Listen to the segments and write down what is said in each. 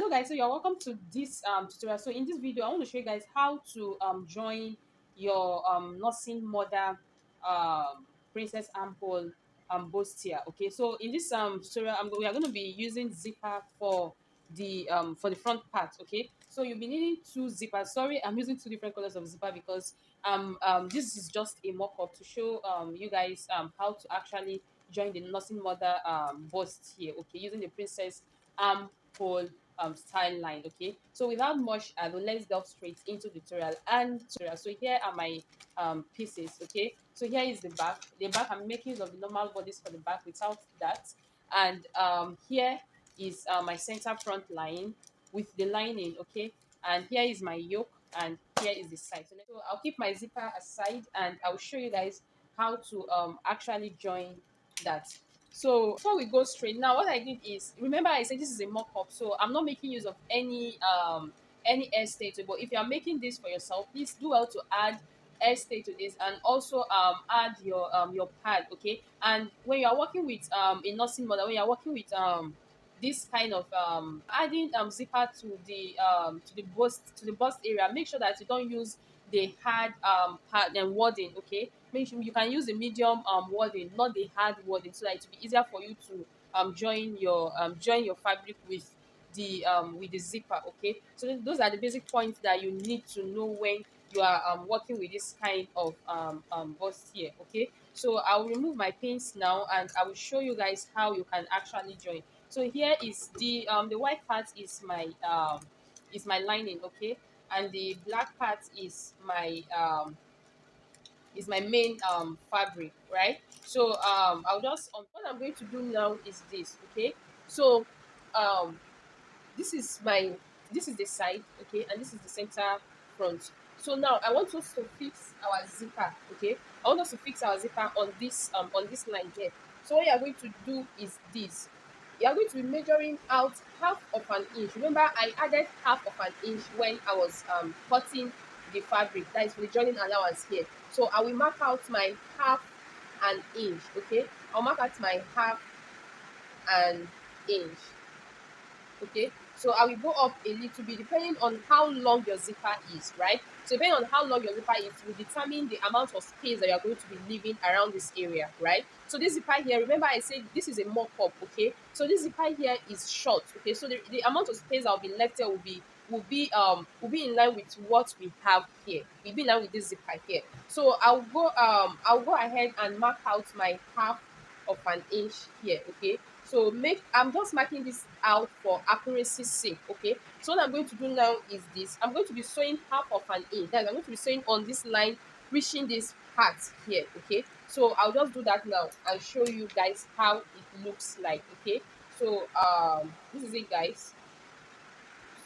Hello guys, so you're welcome to this tutorial. So in this video I want to show you guys how to join your nursing mother princess armhole bustier. Okay, so in this tutorial we are going to be using zipper for the front part. Okay, so you'll be needing two zippers. Sorry, I'm using two different colors of zipper because this is just a mock-up to show you guys how to actually join the nursing mother bust here. Okay, using the princess armhole style line. Okay, so without much ado, let's delve straight into the tutorial. So here are my pieces. Okay, so here is the back. I'm making use of the normal bodies for the back without that. And here is my center front line with the lining. Okay, and here is my yoke, and here is the side. So I'll keep my zipper aside and I'll show you guys how to actually join that. So before we go straight, now what I did is, remember I said this is a mock-up, so I'm not making use of any air state. But if you are making this for yourself, please do well to add air state to this, and also add your pad. Okay, and when you are working with a nursing mother, when you are working with this kind of adding zipper to the bust area, make sure that you don't use the hard pad and wording. Okay, make sure you can use the medium wording, not the hard wording, so that it will be easier for you to join your fabric with the zipper. Okay, so those are the basic points that you need to know when you are working with this kind of bust here. Okay, so I'll remove my pins now and I will show you guys how you can actually join. So here is the white part is my lining. Okay, and the black part is my main fabric, right? So I'll just what I'm going to do now is this. Okay, so um this is my this is the side. Okay, and this is the center front. So now I want us to fix our zipper. Okay, I want us to fix our zipper on this line here. So what you are going to do is this: you are going to be measuring out half of an inch. Remember I added half of an inch when I was cutting the fabric, that is for the joining allowance here. So I will mark out my half an inch. Okay, I'll mark out my half an inch. Okay, so I will go up a little bit depending on how long your zipper is, right? So depending on how long your zipper is will determine the amount of space that you're going to be leaving around this area, right? So this zipper here, remember I said this is a mock-up. Okay, so this zipper here is short. Okay, so the amount of space that will be left here will be in line with what we have here. Will be in line with this zipper here. So I'll go ahead and mark out my half of an inch here. Okay, so I'm just marking this out for accuracy's sake. Okay, so what I'm going to do now is this: I'm going to be sewing half of an inch. That is, I'm going to be sewing on this line, reaching this part here. Okay, so I'll just do that now and show you guys how it looks like. Okay, so this is it, guys.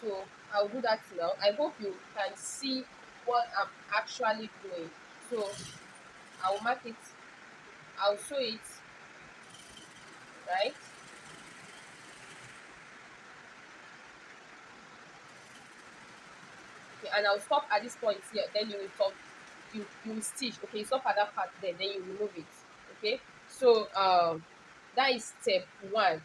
So I'll do that now. I hope you can see what I'm actually doing. So I'll mark it, I'll sew it, right? Okay, and I'll stop at this point here. Then you will stop. You will stitch. Okay, you stop at that part there. Then you remove it. Okay. So that is step one.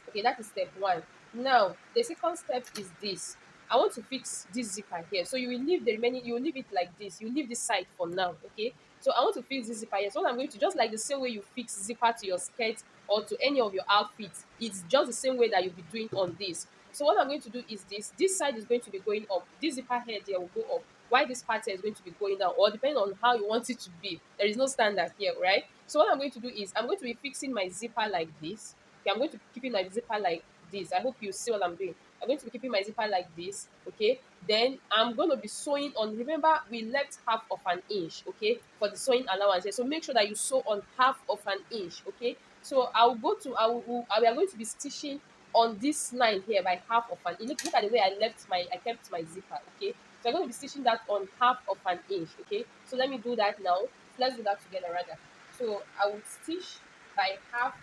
Okay, that is step one. Now the second step is this: I want to fix this zipper here. So you will leave the remaining. You will leave it like this. You leave this side for now. Okay. So I want to fix this zipper here. So what I'm going to, just like the same way you fix zipper to your skirt or to any of your outfits, it's just the same way that you'll be doing on this. So what I'm going to do is this: this side is going to be going up. This zipper head here will go up. Why this part here is going to be going down, or depending on how you want it to be. There is no standard here, right? So what I'm going to do is I'm going to be fixing my zipper like this. Okay, I'm going to be keeping my zipper like this. I hope you see what I'm doing. I'm going to be keeping my zipper like this. Okay, then I'm going to be sewing on. Remember we left half of an inch, okay, for the sewing allowance here. So make sure that you sew on half of an inch. Okay, so we are going to be stitching on this line here by half of an inch. Look at the way I kept my zipper. Okay, so I'm going to be stitching that on half of an inch. Okay, so let me do that now. Let's do that together rather. So I will stitch by half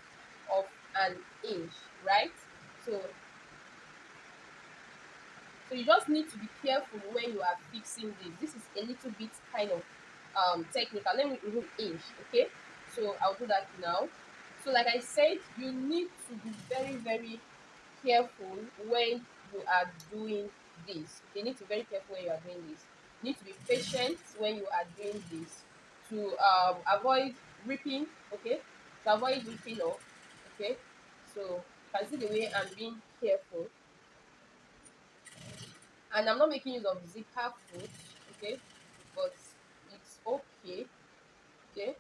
of an inch, right? So you just need to be careful when you are fixing this. This is a little bit kind of technical. Let me remove inch. Okay, so I'll do that now. So like I said, you need to be very careful when you are doing this. You need to be very careful when you are doing this. You need to be patient when you are doing this to avoid ripping, okay? To avoid ripping off, okay? So you can see the way I'm being careful, and I'm not making use of zipper foot, okay? But it's okay, okay?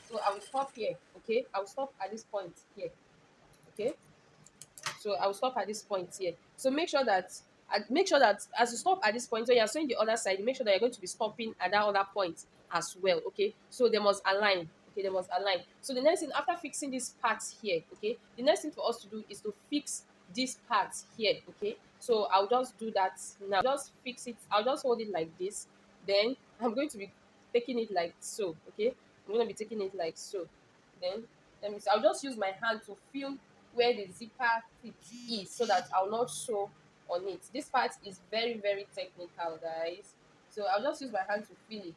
So I will stop here, okay? I will stop at this point here, okay? So I will stop at this point here. So make sure that as you stop at this point, when you're sewing the other side, make sure that you're going to be stopping at that other point as well. Okay. So they must align. Okay, they must align. So the next thing after fixing this part here, okay, the next thing for us to do is to fix this part here. Okay. So I'll just do that now. Just fix it. I'll just hold it like this. Then I'm going to be taking it like so. Okay. I'm going to be taking it like so. Then let me see. I'll just use my hand to feel where the zipper tip is so that I'll not sew on it. This part is very, very technical, guys. So I'll just use my hand to feel it.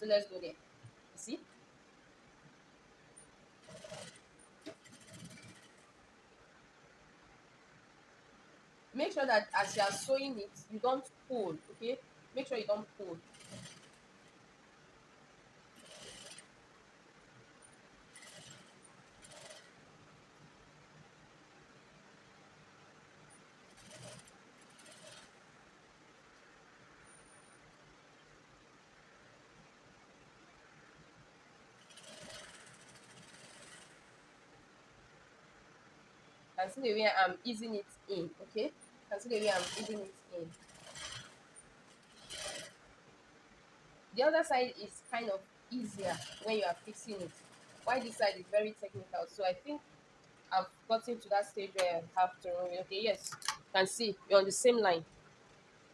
So let's go there. You see? Make sure that as you are sewing it, you don't pull, okay? Make sure you don't pull. And see the way I'm easing it in, okay? And see the way I'm easing it in. The other side is kind of easier when you are fixing it. Why this side is very technical. So I think I've gotten to that stage where I have to okay, yes. You can see you're on the same line.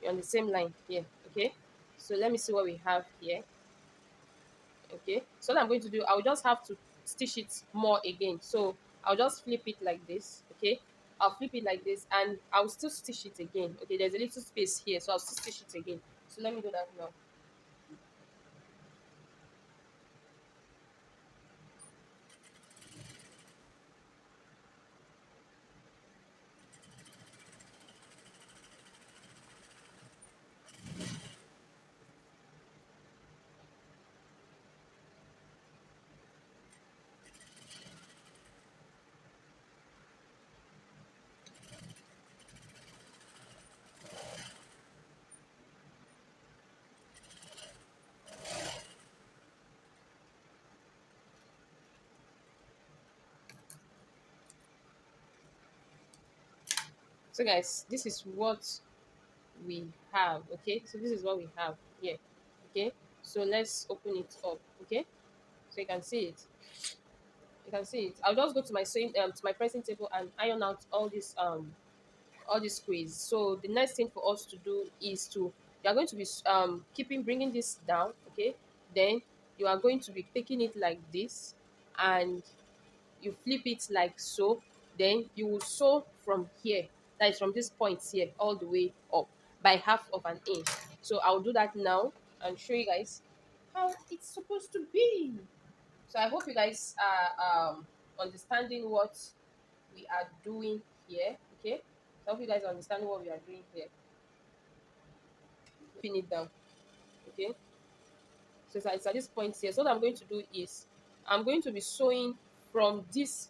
You're on the same line here. Okay. So let me see what we have here. Okay. So what I'm going to do, I'll just have to stitch it more again. So I'll just flip it like this. Okay. I'll flip it like this and I'll still stitch it again. Okay, there's a little space here, so I'll still stitch it again. So let me do that now. So guys, this is what we have. Okay, so this is what we have here. Okay, so let's open it up. Okay, so you can see it. You can see it. I'll just go to my sewing to my pressing table and iron out all these squeeze. So the next thing for us to do is to you are going to be keeping bringing this down, okay? Then you are going to be taking it like this, and you flip it like so. Then you will sew from here, that is from this point here all the way up by half of an inch. So I'll do that now and show you guys how it's supposed to be. So I hope you guys are understanding what we are doing here. Okay. So I hope you guys are understanding what we are doing here. Pin it down. Okay. So it's at this point here. So what I'm going to do is I'm going to be sewing from this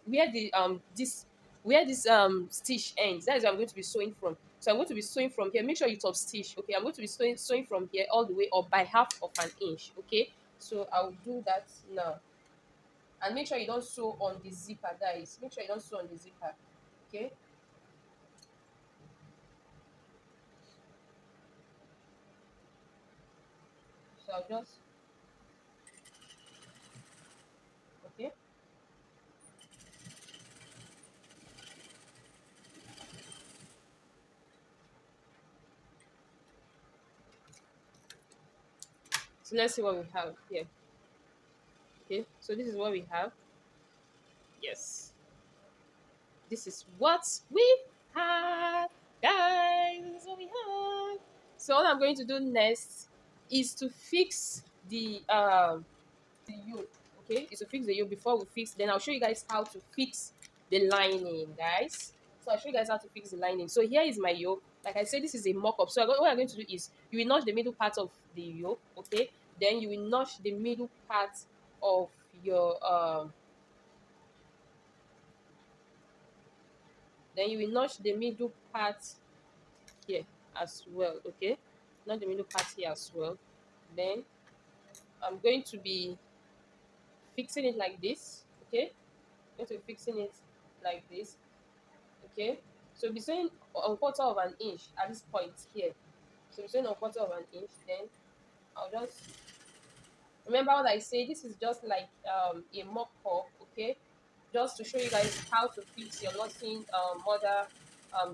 where this stitch ends. That is where I'm going to be sewing from. So I'm going to be sewing from here. Make sure you top stitch. Okay. I'm going to be sewing from here all the way up by half of an inch. Okay. So I'll do that now. And make sure you don't sew on the zipper, guys. Make sure you don't sew on the zipper. Okay. So I'll just okay. So let's see what we have here. Okay, so this is what we have. Yes, this is what we have, guys. This is what we have. So what I'm going to do next is to fix the yoke. Okay, is to fix the yoke. Before we fix, then I'll show you guys how to fix the lining, guys. So I'll show you guys how to fix the lining. So here is my yoke. Like I said, this is a mock-up. So what I'm going to do is you will notch the middle part of the yoke, okay? Then you will notch the middle part of your then you will notch the middle part here as well, okay? Not the middle part here as well. Then I'm going to be fixing it like this, okay? I'm going to be fixing it like this, okay? So be saying a quarter of an inch at this point here. So be saying a quarter of an inch, then I'll just remember what I say. This is just like a mock up, okay? Just to show you guys how to fix your nothing mother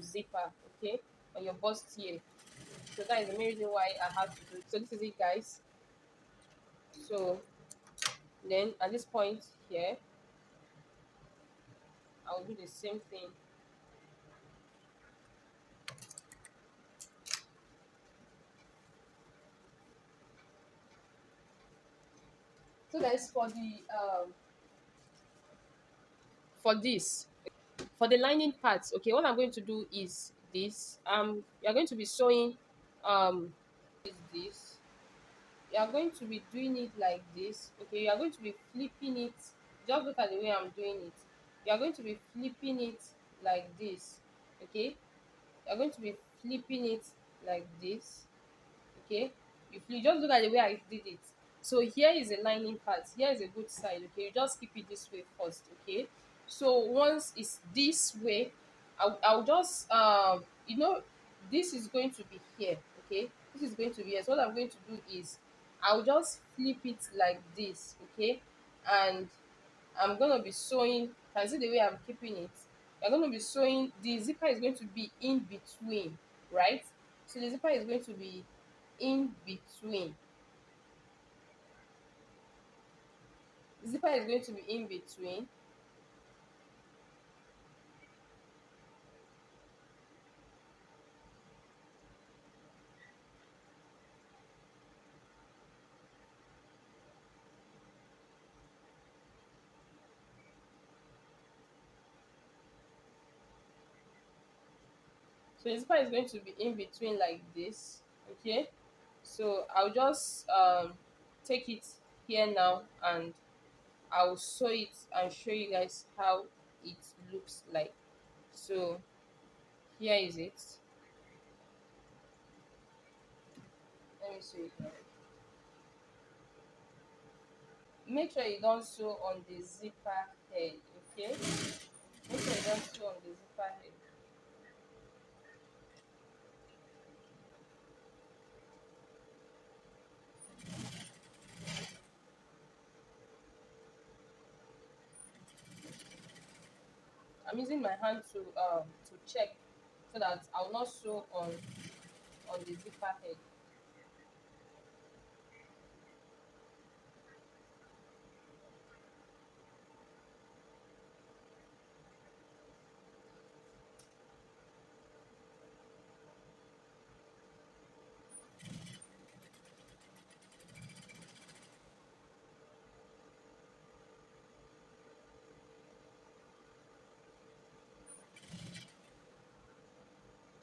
zipper, okay, on your bustier. So that is the main reason why I have to do it. So this is it, guys. So then at this point here, I'll do the same thing. So guys, for this for the lining parts, okay, what I'm going to do is this. You're going to be sewing is this. You are going to be doing it like this, okay? You are going to be flipping it. Just look at the way I'm doing it. You are going to be flipping it like this, okay? You're going to be flipping it like this, okay? If you just look at the way I did it. So here is a lining part, here is a good side, okay? You just keep it this way first, okay? So once it's this way, I'll just this is going to be here, okay? This is going to be here. So what I'm going to do is I'll just flip it like this, okay? And I'm gonna be sewing. Can see the way I'm keeping it? You're gonna be sewing. The zipper is going to be in between, right? So the zipper is going to be in between. The zipper is going to be in between. So the zipper is going to be in between like this. Okay. So I'll just take it here now and I'll sew it and show you guys how it looks like. So here is it. Let me show you guys. Make sure you don't sew on the zipper head, okay? Make sure you don't sew on the zipper head. I'm using my hand to check so that I'll not sew on the zipper head.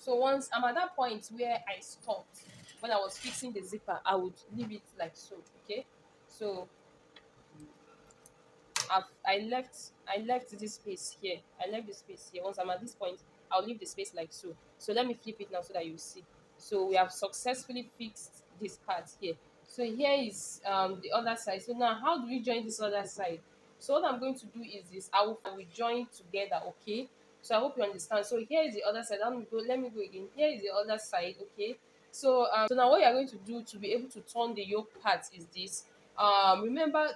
So once I'm at that point where I stopped when I was fixing the zipper, I would leave it like so, okay? So I left this space here. I left this space here. Once I'm at this point, I'll leave the space like so. So let me flip it now so that you see. So we have successfully fixed this part here. So here is the other side. So now how do we join this other side? So what I'm going to do is this. I will join together, okay? So I hope you understand. So here is the other side. Let me go again. Here is the other side, okay? So now what you're going to do to be able to turn the yoke part is this. Remember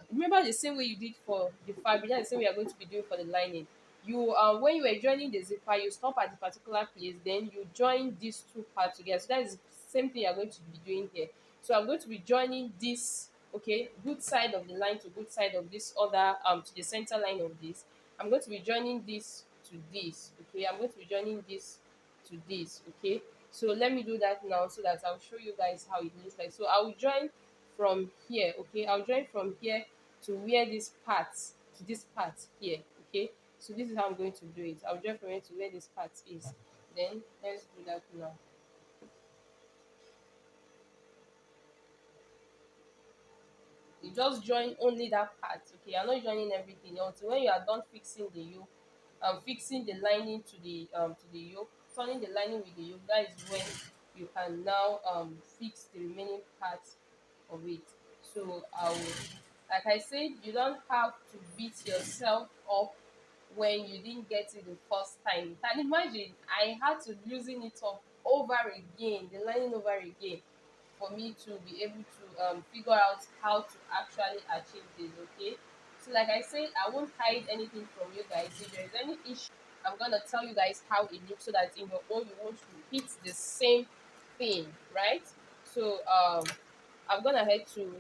the same way you did for the fabric, that's the same way you're going to be doing for the lining. You when you were joining the zipper, you stop at the particular place, then you join these two parts together. So that is the same thing you're going to be doing here. So I'm going to be joining this, okay, good side of the line to good side of this other to the center line of this. I'm going to be joining this to this, okay. I'm going to be joining this to this, okay. So let me do that now so that I'll show you guys how it looks like. So I will join from here. Okay, I'll join from here to where this part, to this part here. Okay, so this is how I'm going to do it. I'll join from here to where this part is. Then let's do that now. You just join only that part. Okay, you're not joining everything until when you are done fixing the yoke, fixing the lining to the yoke, turning the lining with the yoke. That is when you can now fix the remaining parts of it. So I will, like I said, you don't have to beat yourself up when you didn't get it the first time. You can imagine I had to loosen it up over again, the lining over again, for me to be able to figure out how to actually achieve this. Okay, so like I said, I won't hide anything from you guys. If there is any issue, I'm gonna tell you guys how it looks so that in your own you won't repeat the same thing, right? So I've gone ahead to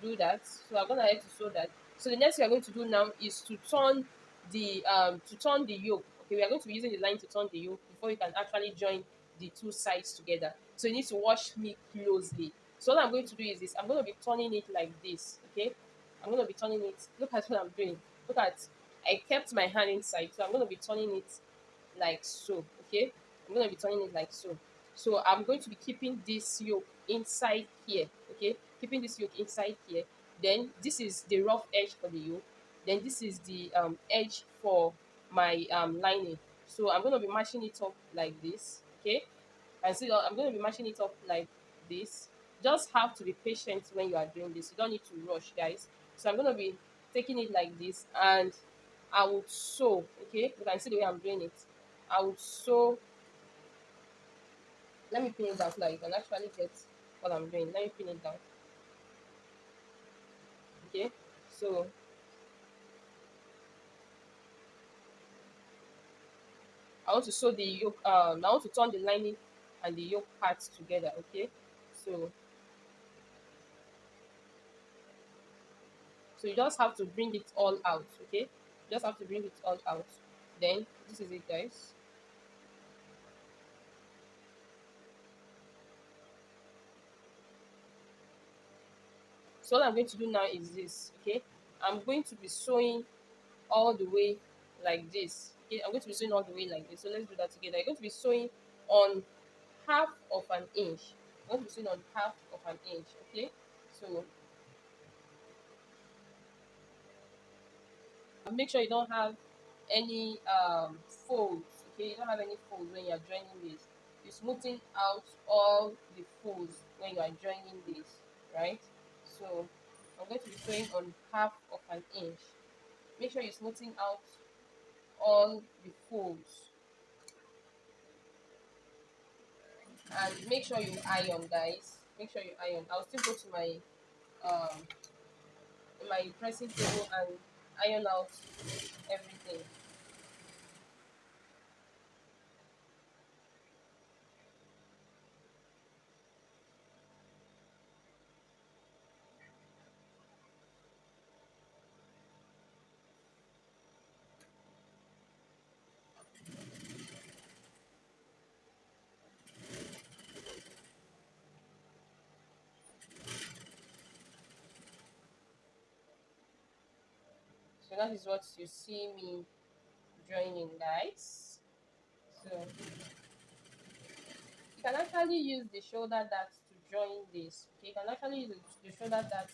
do that. So I'm gonna have to sew that. So the next thing we're going to do now is to turn the yoke. Okay, we are going to be using the line to turn the yoke before you can actually join the two sides together. So you need to watch me closely. So what I'm going to do is this. I'm going to be turning it like this. Okay, I'm going to be turning it. Look at what I'm doing. Look at, I kept my hand inside, so I'm going to be turning it like so. Okay, I'm going to be turning it like so. So I'm going to be keeping this yoke inside here. Okay, keeping this yoke inside here. Then this is the rough edge for the yoke. Then this is the edge for my lining. So I'm going to be mashing it up like this. Okay, and so I'm going to be mashing it up like this. Just have to be patient when you are doing this. You don't need to rush, guys. So I'm going to be taking it like this, and I would sew. Okay, you can see the way I'm doing it. I would sew. Let me pin it down so that you can actually get what I'm doing. Let me pin it down. Okay, so I want to sew the yoke. I want to turn the lining and the yoke parts together. Okay, so you just have to bring it all out. Okay, you just have to bring it all out. Then this is it, guys. So what I'm going to do now is this. Okay, I'm going to be sewing all the way like this. Okay, I'm going to be sewing all the way like this. So let's do that together. I'm going to be sewing on half of an inch. I'm going to be sewing on half of an inch. Okay, so make sure you don't have any folds. Okay, you don't have any folds when you're joining this. You're smoothing out all the folds when you are joining this, right? So I'm going to be sewing on half of an inch. Make sure you're smoothing out all the folds, and make sure you iron, guys. Make sure you iron. I'll still go to um my pressing table and iron out everything. So that is what you see me joining, guys. So you can actually use the shoulder dart to join this. Okay, you can actually use the shoulder dart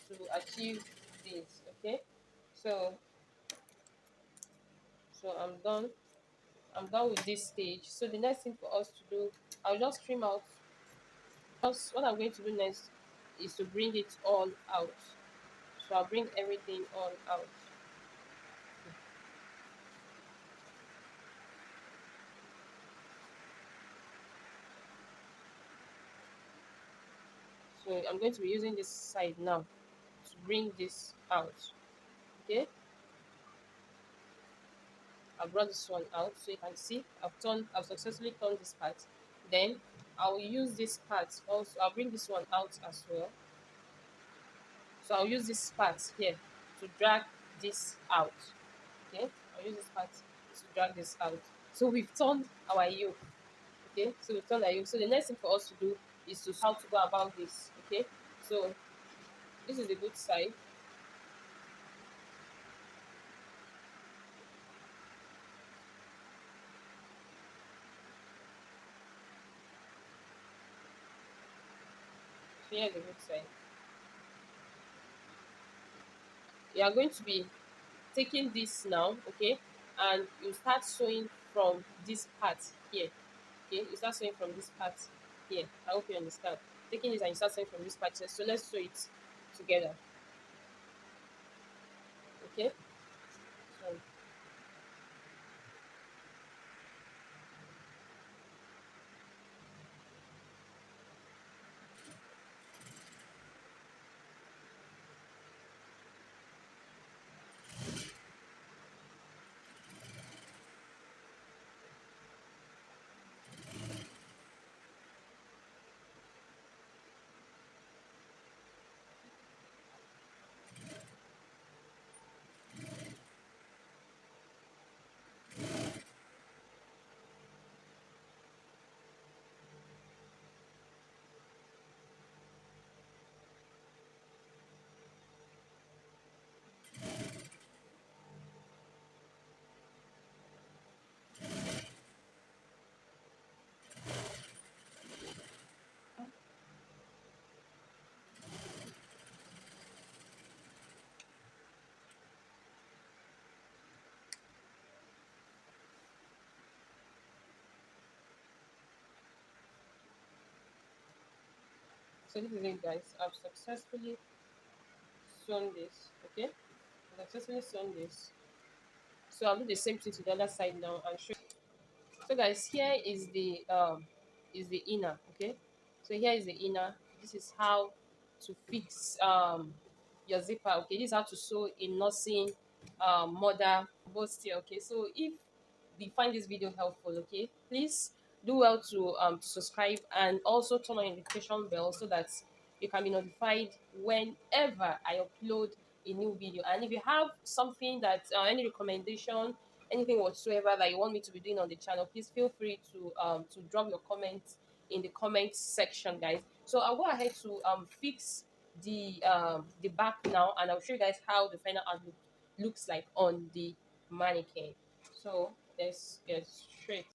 to achieve this. Okay, so I'm done. I'm done with this stage. So the next thing for us to do, I'll just trim out. Just what I'm going to do next is to bring it all out. So I'll bring everything all out. So I'm going to be using this side now to bring this out. Okay, I brought this one out so you can see I've successfully turned this part. Then I'll use this part also. I'll bring this one out as well. So I'll use this part here to drag this out. Okay, I'll use this part to drag this out. So we've turned our yoke. Okay, so we've turned our yoke. So the next thing for us to do is to how to go about this. Okay, So this is the good side. So here's the good side. You are going to be taking this now, okay, and you start sewing from this part here. Okay, you start sewing from this part here. I hope you understand. Taking this and you start sewing from this part here. So let's sew it together. Okay. So, so this is it, guys. I've successfully sewn this. Okay, I've successfully sewn this. So I'll do the same thing to the other side now and show. So guys, here is the inner, okay? So here is the inner. This is how to fix your zipper, okay? This is how to sew a nursing mother bustier, okay? So if you find this video helpful, okay, please do well to subscribe and also turn on your notification bell so that you can be notified whenever I upload a new video. And if you have something that any recommendation, anything whatsoever that you want me to be doing on the channel, please feel free to drop your comments in the comment section, guys. So I'll go ahead to fix the back now, and I'll show you guys how the final outlook looks like on the mannequin. So let's get straight.